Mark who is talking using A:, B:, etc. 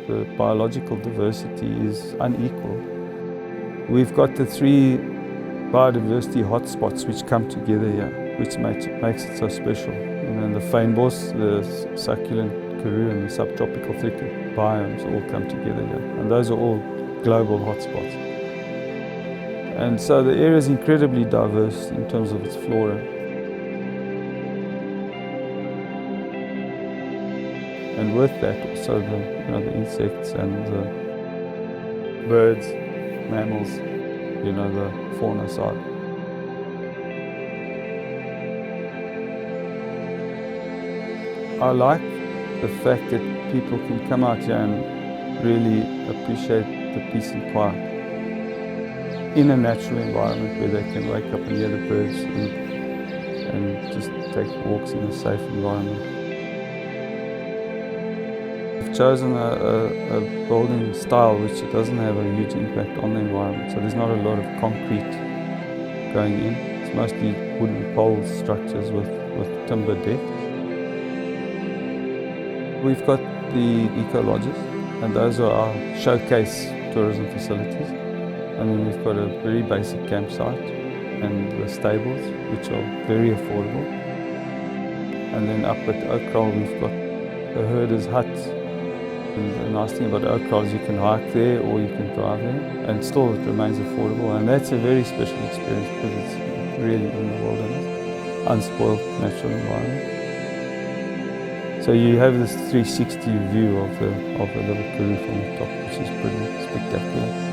A: the biological diversity is unequal. We've got the 3 biodiversity hotspots which come together here, which makes it so special. You know, the fynbos, the succulent karoo and the subtropical thicket biomes all come together here, and those are all global hotspots. And so the area is incredibly diverse in terms of its flora. And with that also the insects and the birds, mammals, the fauna side. I like the fact that people can come out here and really appreciate the peace and quiet in a natural environment where they can wake up and hear the birds and just take walks in a safe environment. I've chosen a building style which doesn't have a huge impact on the environment, so there's not a lot of concrete going in. It's mostly wooden pole structures with timber deck. We've got the eco lodges, and those are our showcase tourism facilities. And then we've got a very basic campsite and the stables, which are very affordable. And then up at Oakroll, we've got the herder's hut. And the nice thing about Oakroll is you can hike there or you can drive there, and still it remains affordable. And that's a very special experience because it's really in the wilderness, unspoiled natural environment. So you have this 360 view of the little karoo from the top, which is pretty spectacular.